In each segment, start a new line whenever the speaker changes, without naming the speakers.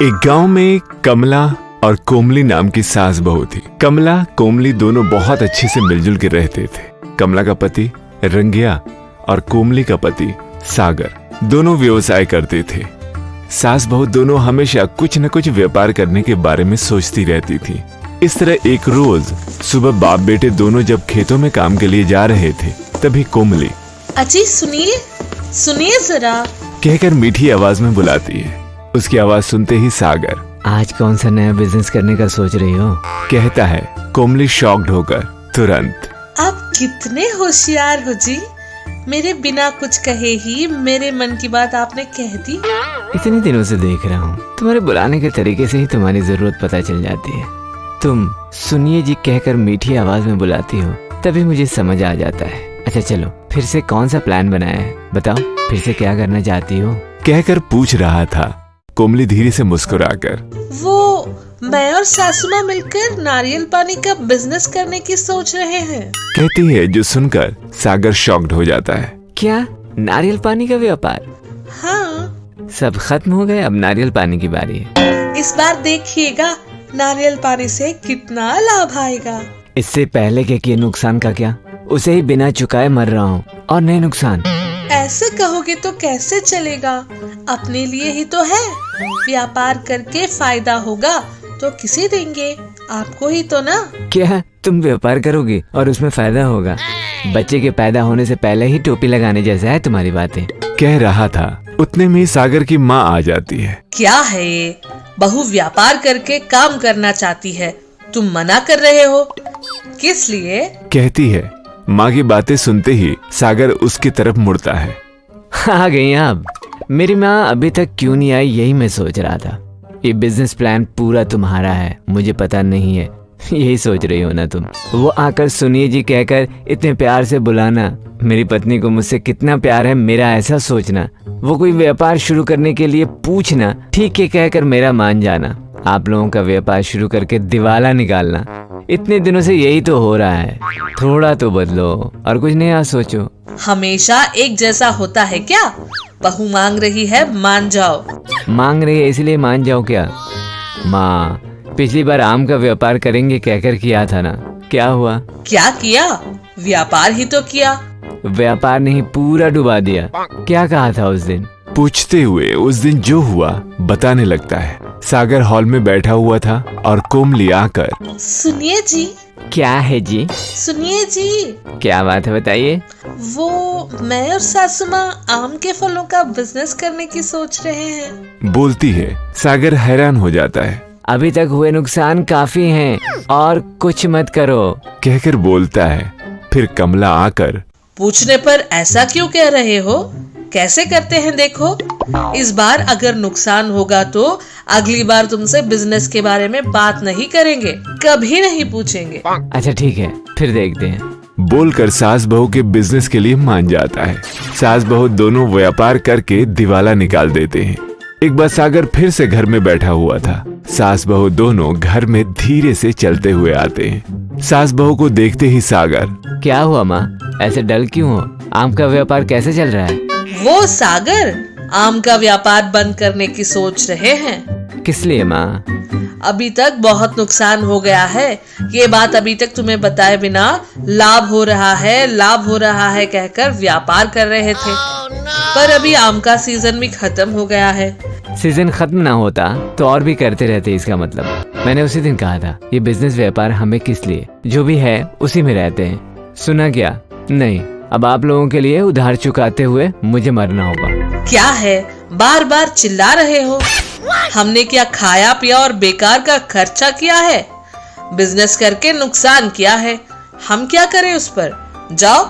एक गांव में कमला और कोमली नाम की सास बहू थी। कमला कोमली दोनों बहुत अच्छे से मिलजुल के रहते थे। कमला का पति रंगिया और कोमली का पति सागर दोनों व्यवसाय करते थे। सास बहू दोनों हमेशा कुछ न कुछ व्यापार करने के बारे में सोचती रहती थी। इस तरह एक रोज सुबह बाप बेटे दोनों जब खेतों में काम के लिए जा रहे थे, तभी कोमली
अजी सुनिए सुनिए जरा
कहकर मीठी आवाज में बुलाती है। उसकी आवाज सुनते ही सागर
आज कौन सा नया बिजनेस करने का सोच रही हो?
कहता है। कोमली शॉक्ड होकर तुरंत
आप कितने होशियार हो जी, मेरे बिना कुछ कहे ही मेरे मन की बात आपने कह दी।
इतने दिनों से देख रहा हूँ, तुम्हारे बुलाने के तरीके से ही तुम्हारी जरूरत पता चल जाती है। तुम सुनिए जी कहकर मीठी आवाज में बुलाती हो, तभी मुझे समझ आ जाता है। अच्छा चलो, फिर से कौन सा प्लान बनाया है, बताओ फिर से क्या करना चाहती हो?
कहकर पूछ रहा था कोमली धीरे से मुस्कुराकर।
वो मैं और सासू माँ मिलकर नारियल पानी का बिजनेस करने की सोच रहे हैं।
कहती है, जो सुनकर सागर शॉक्ड हो जाता है।
क्या नारियल पानी का व्यापार?
हाँ,
सब खत्म हो गए, अब नारियल पानी की बारी है।
इस बार देखिएगा नारियल पानी से कितना लाभ आएगा।
इससे पहले के किए नुकसान का क्या? उसे ही बिना चुकाए मर रहा हूँ, और नए नुकसान।
ऐसे कहोगे तो कैसे चलेगा? अपने लिए ही तो है, व्यापार करके फायदा होगा तो किसे देंगे? आपको ही तो ना।
क्या तुम व्यापार करोगी और उसमें फायदा होगा? बच्चे के पैदा होने से पहले ही टोपी लगाने जैसा है तुम्हारी बातें।
कह रहा था, उतने में सागर की माँ आ जाती है।
क्या है ये, बहू व्यापार करके काम करना चाहती है, तुम मना कर रहे हो, किस लिए?
कहती है। माँ की बातें सुनते ही सागर उसकी तरफ मुड़ता है।
आ गई आप। मेरी माँ अभी तक क्यों नहीं आई, यही मैं सोच रहा था। ये बिजनेस प्लान पूरा तुम्हारा है, मुझे पता नहीं है, यही सोच रही हो ना तुम? वो आकर सुनिए जी कहकर इतने प्यार से बुलाना, मेरी पत्नी को मुझसे कितना प्यार है मेरा ऐसा सोचना, वो कोई व्यापार शुरू करने के लिए पूछना, ठीक है कहकर मेरा मान जाना, आप लोगों का व्यापार शुरू करके दिवाला निकालना, इतने दिनों से यही तो हो रहा है। थोड़ा तो बदलो और कुछ नया सोचो।
हमेशा एक जैसा होता है क्या? बहू मांग रही है, मान जाओ।
मांग रही है इसलिए मान जाओ क्या? माँ, पिछली बार आम का व्यापार करेंगे कहकर किया था ना, क्या हुआ?
क्या किया? व्यापार ही तो किया।
व्यापार नहीं, पूरा डुबा दिया। क्या कहा था उस दिन?
पूछते हुए उस दिन जो हुआ बताने लगता है। सागर हॉल में बैठा हुआ था और कोमली आकर,
सुनिए जी।
क्या है जी?
सुनिए जी।
क्या बात है बताइए।
वो मैं और सासू माँ आम के फलों का बिजनेस करने की सोच रहे हैं।
बोलती है। सागर हैरान हो जाता है।
अभी तक हुए नुकसान काफी हैं और कुछ मत करो
कहकर बोलता है। फिर कमला आकर,
पूछने पर ऐसा क्यों कह रहे हो? कैसे करते हैं देखो, इस बार अगर नुकसान होगा तो अगली बार तुमसे बिजनेस के बारे में बात नहीं करेंगे, कभी नहीं पूछेंगे।
अच्छा ठीक है, फिर देखते हैं।
बोलकर सास बहू के बिजनेस के लिए मान जाता है। सास बहू दोनों व्यापार करके दिवाला निकाल देते हैं। एक बार सागर फिर से घर में बैठा हुआ था। सास बहू दोनों घर में धीरे से चलते हुए आते हैं। सास बहू को देखते ही सागर,
क्या हुआ माँ, ऐसे डल क्यों हो? आम का व्यापार कैसे चल रहा है?
वो सागर आम का व्यापार बंद करने की सोच रहे हैं।
किस लिए माँ?
अभी तक बहुत नुकसान हो गया है, ये बात अभी तक तुम्हें बताए बिना लाभ हो रहा है कहकर व्यापार कर रहे थे, पर अभी आम का सीजन भी खत्म हो गया है।
सीजन खत्म ना होता तो और भी करते रहते, इसका मतलब मैंने उसी दिन कहा था ये बिजनेस व्यापार हमें किस लिए, जो भी है उसी में रहते हैं। सुना क्या? नहीं, अब आप लोगों के लिए उधार चुकाते हुए मुझे मरना होगा।
क्या है, बार बार चिल्ला रहे हो? हमने क्या खाया पिया और बेकार का खर्चा किया है? बिजनेस करके नुकसान किया है, हम क्या करें उस पर? जाओ,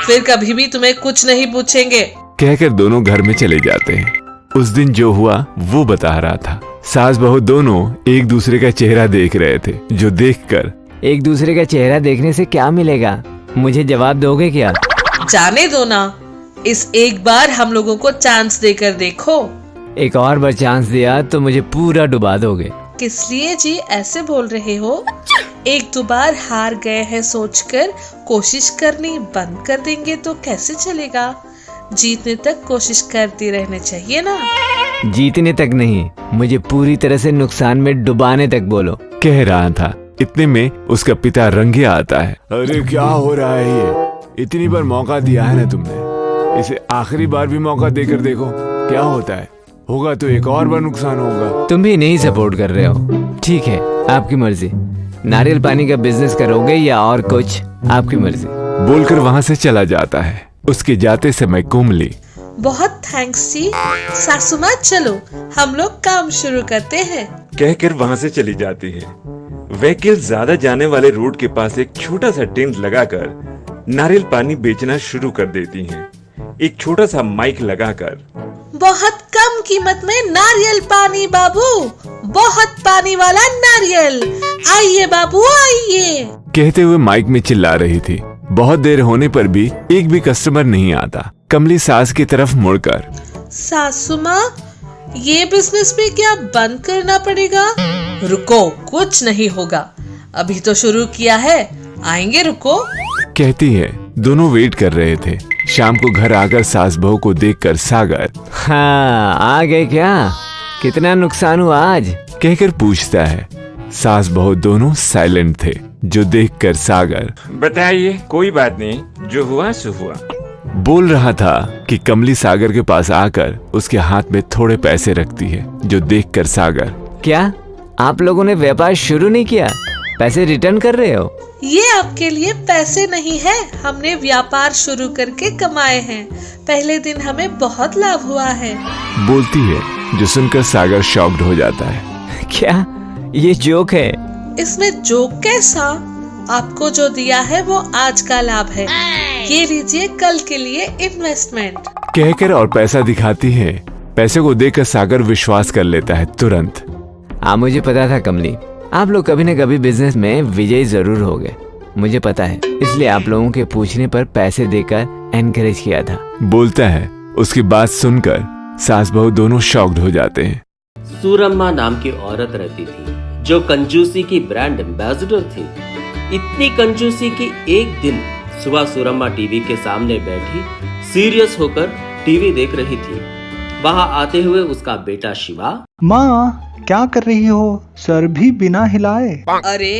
फिर कभी भी तुम्हें कुछ नहीं पूछेंगे
कहकर दोनों घर में चले जाते हैं। उस दिन जो हुआ वो बता रहा था। सास बहू दोनों एक दूसरे का चेहरा देख रहे थे, जो देखकर,
एक दूसरे का चेहरा देखने से क्या मिलेगा, मुझे जवाब दोगे क्या?
जाने दो ना, इस एक बार हम लोगों को चांस देकर देखो।
एक और बार चांस दिया तो मुझे पूरा डुबा दोगे।
किस लिए जी ऐसे बोल रहे हो? एक दो बार हार गए हैं सोचकर कोशिश करनी बंद कर देंगे तो कैसे चलेगा? जीतने तक कोशिश करती रहनी चाहिए ना।
जीतने तक नहीं, मुझे पूरी तरह से नुकसान में डुबाने तक बोलो।
कह रहा था, इतने में उसका पिता रंगिया आता है। अरे क्या हो रहा है ये? इतनी बार मौका दिया है ना तुमने, इसे आखिरी बार भी मौका देकर देखो क्या होता है। होगा तो एक और बार नुकसान होगा।
तुम भी नहीं सपोर्ट कर रहे हो, ठीक है आपकी मर्जी। नारियल पानी का बिजनेस करोगे या और कुछ, आपकी मर्जी।
बोलकर वहाँ से चला जाता है। उसके जाते समय कोमली,
बहुत थैंक्स जी। सासू माँ चलो हम लोग काम शुरू करते हैं।
कहकर वहाँ से चली जाती है। वकील ज्यादा जाने वाले रोड के पास एक छोटा सा टेंट लगाकर नारियल पानी बेचना शुरू कर देती हैं। एक छोटा सा माइक लगाकर,
बहुत कम कीमत में नारियल पानी बाबू, बहुत पानी वाला नारियल, आइए बाबू आइए,
कहते हुए माइक में चिल्ला रही थी। बहुत देर होने पर भी एक भी कस्टमर नहीं आता। कमली सास की तरफ मुड़कर,
सासू माँ ये बिजनेस भी क्या बंद करना पड़ेगा? रुको, कुछ नहीं होगा, अभी तो शुरू किया है, आएंगे रुको,
कहती है। दोनों वेट कर रहे थे। शाम को घर आकर सास बहू को देखकर सागर,
हाँ आ गए क्या? कितना नुकसान हुआ आज?
कहकर पूछता है। सास बहू दोनों साइलेंट थे, जो देखकर सागर,
बताइए, कोई बात नहीं, जो हुआ सो हुआ।
बोल रहा था कि कमली सागर के पास आकर उसके हाथ में थोड़े पैसे रखती है, जो देखकर सागर,
क्या आप लोगों ने व्यापार शुरू नहीं किया? पैसे रिटर्न कर रहे हो?
ये आपके लिए पैसे नहीं है, हमने व्यापार शुरू करके कमाए हैं। पहले दिन हमें बहुत लाभ हुआ है,
बोलती है, जो सुनकर सागर शॉक्ड हो जाता है।
क्या ये जोक है?
इसमें जोक कैसा? आपको जो दिया है वो आज का लाभ है, ये लीजिए कल के लिए इन्वेस्टमेंट,
कहकर और पैसा दिखाती है। पैसे को देखकर सागर विश्वास कर लेता है तुरंत।
मुझे पता था कमली, आप लोग कभी न कभी बिजनेस में विजयी जरूर होगे, मुझे पता है, इसलिए आप लोगों के पूछने पर पैसे देकर एनकरेज किया था,
बोलता है। उसकी बात सुनकर सास बहू दोनों शॉक्ड हो जाते हैं।
सूरम्मा नाम की औरत रहती थी, जो कंजूसी की ब्रांड एम्बेसडर थी। इतनी कंजूसी की एक दिन सुबह सूरम्मा टीवी के सामने बैठी सीरियस होकर टीवी देख रही थी। वहां आते हुए उसका बेटा शिवा,
माँ क्या कर रही हो? सर भी बिना हिलाए।
अरे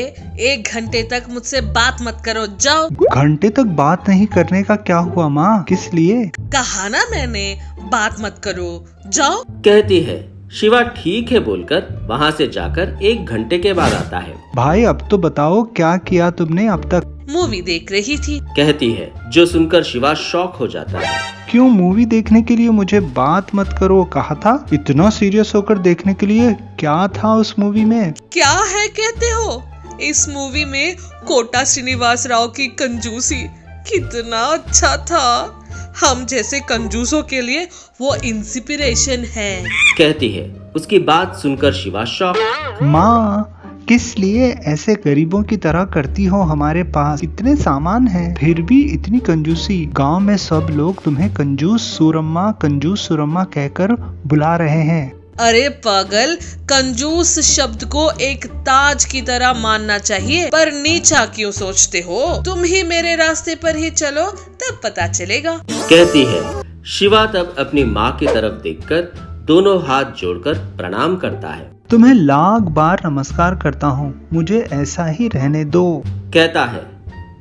1 घंटे तक मुझसे बात मत करो, जाओ।
घंटे तक बात नहीं करने का क्या हुआ माँ? किस लिए?
कहा ना मैंने, बात मत करो, जाओ।
कहती है। शिवा ठीक है बोलकर वहां से जाकर 1 घंटे के बाद आता है।
भाई अब तो बताओ क्या किया तुमने अब तक?
मूवी देख रही थी,
कहती है, जो सुनकर शिवा शॉक हो जाता है।
क्यों मूवी देखने के लिए मुझे बात मत करो कहा था? इतना सीरियस होकर देखने के लिए क्या था उस मूवी में?
क्या है कहते हो? इस मूवी में कोटा श्रीनिवास राव की कंजूसी कितना अच्छा था। हम जैसे कंजूसों के लिए वो इंस्पिरेशन है,
कहती है। उसकी बात सुनकर शिवा शॉक।
माँ किस लिए ऐसे गरीबों की तरह करती हो? हमारे पास इतने सामान हैं, फिर भी इतनी कंजूसी। गांव में सब लोग तुम्हें कंजूस सूरम्मा कहकर बुला रहे हैं।
अरे पागल, कंजूस शब्द को एक ताज की तरह मानना चाहिए, पर नीचा क्यों सोचते हो? तुम ही मेरे रास्ते पर ही चलो, तब पता चलेगा,
कहती है। शिवा तब अपनी माँ की तरफ देखकर दोनों हाथ जोड़कर प्रणाम करता है।
तुम्हें लाख बार नमस्कार करता हूँ, मुझे ऐसा ही रहने दो,
कहता है।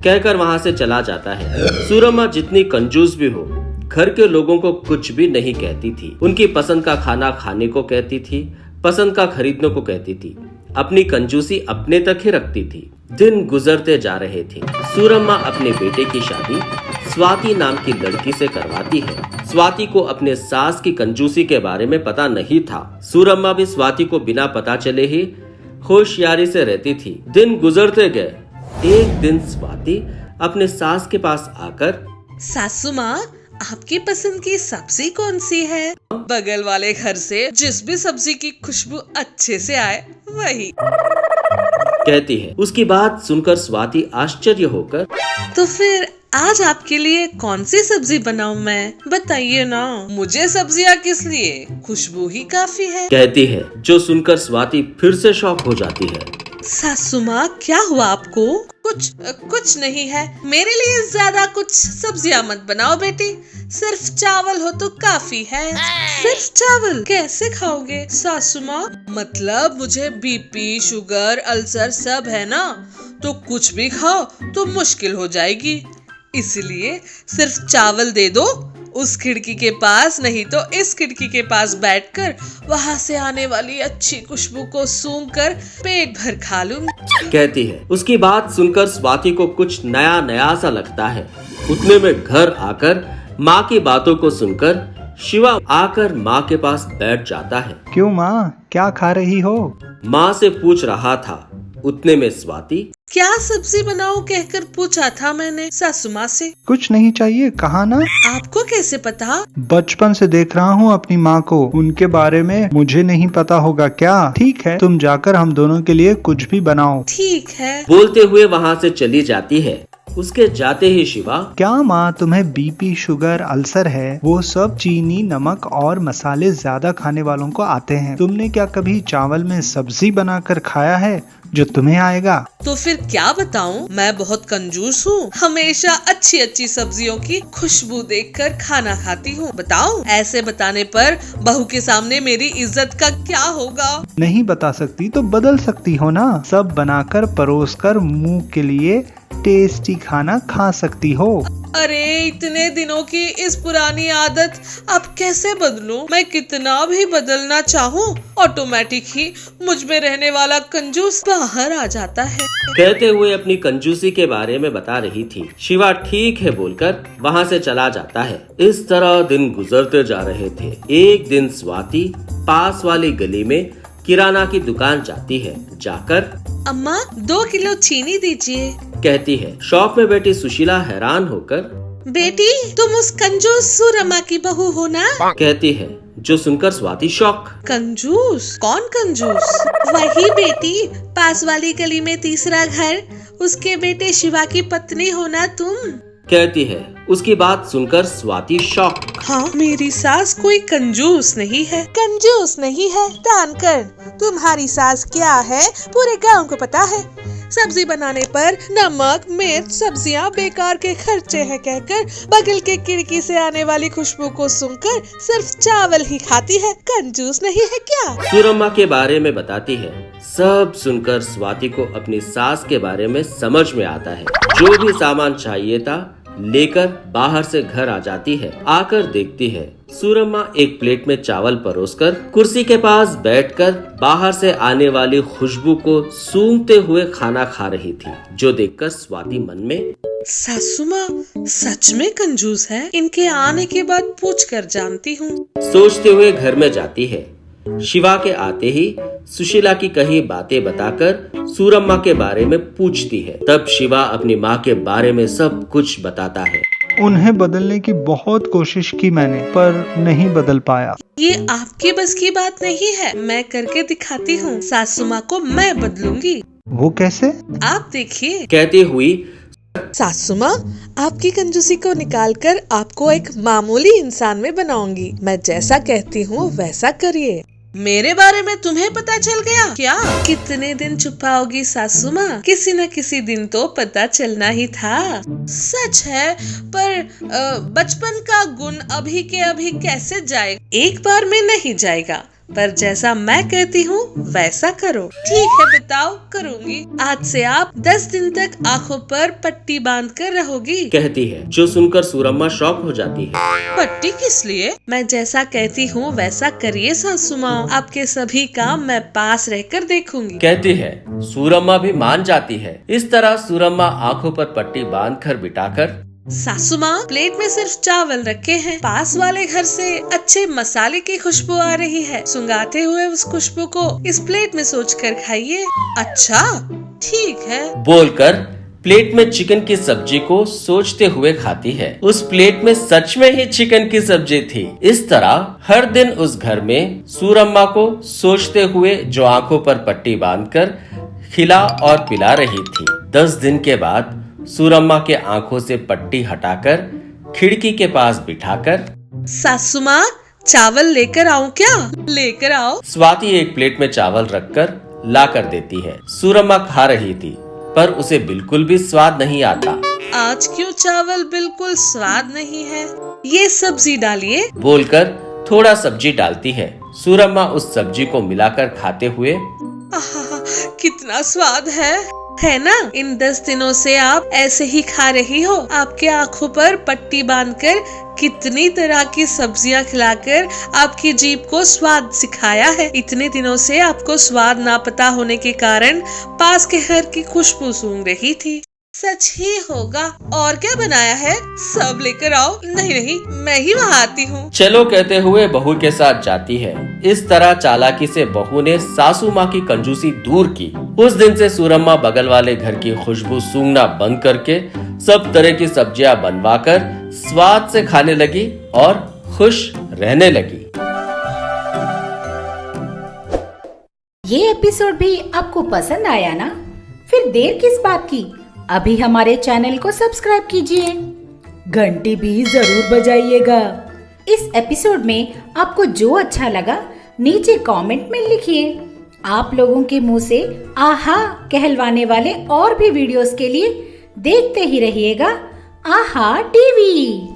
कहकर वहां से चला जाता है। सूरम्मा जितनी कंजूस भी हो, घर के लोगों को कुछ भी नहीं कहती थी। उनकी पसंद का खाना खाने को कहती थी, पसंद का खरीदने को कहती थी। अपनी कंजूसी अपने तक ही रखती थी। दिन गुजरते जा रहे थे। सूरम्मा अपने बेटे की शादी स्वाति नाम की लड़की से करवाती है। स्वाति को अपने सास की कंजूसी के बारे में पता नहीं था। सूरम्मा भी स्वाति को बिना पता चले ही होशियारी से रहती थी। दिन गुजरते गए। एक दिन स्वाति अपने सास के पास आकर,
सासू माँ आपकी पसंद की सब्जी कौन सी है? बगल वाले घर से जिस भी सब्जी की खुशबू अच्छे से आए वही,
कहती है। उसकी बात सुनकर स्वाति आश्चर्य होकर,
तो फिर आज आपके लिए कौन सी सब्जी बनाऊं मैं? बताइए ना, मुझे सब्जियां किस लिए, खुशबू ही काफी है,
कहती है। जो सुनकर स्वाति फिर से शॉक हो जाती है।
सासू माँ, क्या हुआ आपको? कुछ नहीं है। मेरे लिए ज्यादा कुछ सब्जियां मत बनाओ बेटी, सिर्फ चावल हो तो काफी है। सिर्फ चावल कैसे खाओगे सासू माँ? मतलब मुझे बीपी, शुगर, अल्सर सब है ना, तो कुछ भी खाओ तो मुश्किल हो जाएगी। इसलिए सिर्फ चावल दे दो, उस खिड़की के पास नहीं तो इस खिड़की के पास बैठकर वहां से आने वाली अच्छी खुशबू को सूंघकर पेट भर खा लूंगी,
कहती है। उसकी बात सुनकर स्वाति को कुछ नया नया सा लगता है। उतने में घर आकर माँ की बातों को सुनकर शिवा आकर माँ के पास बैठ जाता है।
क्यों माँ, क्या खा रही हो?
माँ से पूछ रहा था। उतने में स्वाति,
क्या सब्जी बनाओ कहकर पूछा था मैंने सासू माँ से।
कुछ नहीं चाहिए, कहा ना।
आपको कैसे पता?
बचपन से देख रहा हूँ अपनी माँ को, उनके बारे में मुझे नहीं पता होगा क्या? ठीक है, तुम जाकर हम दोनों के लिए कुछ भी बनाओ।
ठीक है।
बोलते हुए वहाँ से चली जाती है। उसके जाते ही शिवा,
क्या माँ, तुम्हें बीपी, शुगर, अल्सर है, वो सब चीनी, नमक और मसाले ज्यादा खाने वालों को आते हैं। तुमने क्या कभी चावल में सब्जी बनाकर खाया है जो तुम्हें आएगा?
तो फिर क्या बताऊं, मैं बहुत कंजूस हूँ। हमेशा अच्छी अच्छी सब्जियों की खुशबू देखकर खाना खाती हूँ। बताओ, ऐसे बताने पर बहू के सामने मेरी इज्जत का क्या होगा?
नहीं बता सकती तो बदल सकती हो ना। सब बनाकर परोसकर मुंह के लिए टेस्टी खाना खा सकती हो।
अरे इतने दिनों की इस पुरानी आदत अब कैसे बदलूं? मैं कितना भी बदलना चाहूँ, ऑटोमेटिक ही मुझ में रहने वाला कंजूस बाहर आ जाता है।
कहते हुए अपनी कंजूसी के बारे में बता रही थी। शिवा ठीक है बोलकर वहाँ से चला जाता है। इस तरह दिन गुजरते जा रहे थे। एक दिन स्वाति पास वाली गली में किराना की दुकान जाती है। जाकर,
अम्मा 2 किलो चीनी दीजिए,
कहती है। शॉप में बैठी सुशीला हैरान होकर,
बेटी तुम उस कंजूस सूरमा की बहू हो ना?
कहती है, जो सुनकर स्वाति शॉक।
कंजूस? कौन कंजूस? वही बेटी, पास वाली गली में तीसरा घर, उसके बेटे शिवा की पत्नी हो ना तुम?
कहती है। उसकी बात सुनकर स्वाति शॉक।
हाँ, मेरी सास कोई कंजूस नहीं है। कंजूस नहीं है, जानकर तुम्हारी सास क्या है पूरे गांव को पता है। सब्जी बनाने पर नमक, मिर्च, सब्जियां बेकार के खर्चे हैं कहकर बगल के खिड़की से आने वाली खुशबू को सूंघकर सिर्फ चावल ही खाती है। कंजूस नहीं है क्या?
सूरम्मा के बारे में बताती है। सब सुनकर स्वाति को अपनी सास के बारे में समझ में आता है। जो भी सामान चाहिए था लेकर बाहर से घर आ जाती है। आकर देखती है सूरम्मा एक प्लेट में चावल परोसकर कुर्सी के पास बैठकर बाहर से आने वाली खुशबू को सूंघते हुए खाना खा रही थी, जो देखकर स्वाति मन में,
सासू माँ सच में कंजूस है, इनके आने के बाद पूछ कर जानती हूँ,
सोचते हुए घर में जाती है। शिवा के आते ही सुशीला की कही बातें बताकर सूरम्मा के बारे में पूछती है। तब शिवा अपनी माँ के बारे में सब कुछ बताता है।
उन्हें बदलने की बहुत कोशिश की मैंने, पर नहीं बदल पाया।
ये आपके बस की बात नहीं है, मैं करके दिखाती हूँ। सासू माँ को मैं बदलूंगी।
वो कैसे?
आप देखिए।
कहती हुई,
सासू माँ आपकी कंजूसी को निकालकर आपको एक मामूली इंसान में बनाऊंगी। मैं जैसा कहती हूँ वैसा करिए। मेरे बारे में तुम्हें पता चल गया क्या? कितने दिन छुपाओगी सासू माँ? किसी न किसी दिन तो पता चलना ही था। सच है, पर बचपन का गुण अभी के अभी कैसे जाएगा? एक बार में नहीं जाएगा, पर जैसा मैं कहती हूँ वैसा करो। ठीक है बताओ, करूँगी। आज से आप 10 दिन तक आँखों पर पट्टी बांध कर रहोगी,
कहती है, जो सुनकर सूरम्मा शॉक हो जाती है।
पट्टी किस लिए? मैं जैसा कहती हूँ वैसा करिए सासू माँ, आपके सभी काम मैं पास रहकर देखूंगी,
कहती है। सूरम्मा भी मान जाती है। इस तरह सूरम्मा आंखों पर पट्टी बांध कर बिठाकर,
सासू माँ प्लेट में सिर्फ चावल रखे हैं, पास वाले घर से अच्छे मसाले की खुशबू आ रही है, सुंघाते हुए उस खुशबू को इस प्लेट में सोचकर खाइए। अच्छा ठीक है,
बोलकर प्लेट में चिकन की सब्जी को सोचते हुए खाती है। उस प्लेट में सच में ही चिकन की सब्जी थी। इस तरह हर दिन उस घर में सूरम्मा को सोचते हुए, जो आंखों पर पट्टी बांधकर खिला और पिला रही थी। 10 दिन के बाद सूरम्मा के आंखों से पट्टी हटाकर खिड़की के पास बिठाकर,
सासू माँ चावल लेकर आऊं क्या? लेकर आओ।
स्वाति एक प्लेट में चावल रखकर ला कर देती है। सूरम्मा खा रही थी पर उसे बिल्कुल भी स्वाद नहीं आता।
आज क्यों चावल बिल्कुल स्वाद नहीं है? ये सब्जी डालिए।
बोलकर थोड़ा सब्जी डालती है। सूरम्मा उस सब्जी को मिलाकर खाते हुए,
आहा, कितना स्वाद है ना? इन 10 दिनों से आप ऐसे ही खा रही हो। आपके आंखों पर पट्टी बांधकर कितनी तरह की सब्जियां खिलाकर आपकी जीभ को स्वाद सिखाया है। इतने दिनों से आपको स्वाद ना पता होने के कारण पास के घर की खुशबू सूंघ रही थी। सच ही होगा। और क्या बनाया है? सब लेकर आओ। नहीं, मैं ही वहाँ आती हूँ।
चलो कहते हुए बहू के साथ जाती है। इस तरह चालाकी से बहू ने सासू माँ की कंजूसी दूर की। उस दिन से सूरम्मा बगल वाले घर की खुशबू सूंघना बंद करके सब तरह की सब्जियां बनवाकर स्वाद से खाने लगी और खुश रहने लगी।
ये एपिसोड भी आपको पसंद आया ना? फिर देर किस बात की, अभी हमारे चैनल को सब्सक्राइब कीजिए, घंटी भी जरूर बजाइएगा। इस एपिसोड में आपको जो अच्छा लगा नीचे कमेंट में लिखिए। आप लोगों के मुंह से आहा कहलवाने वाले और भी वीडियोस के लिए देखते ही रहिएगा आहा टीवी।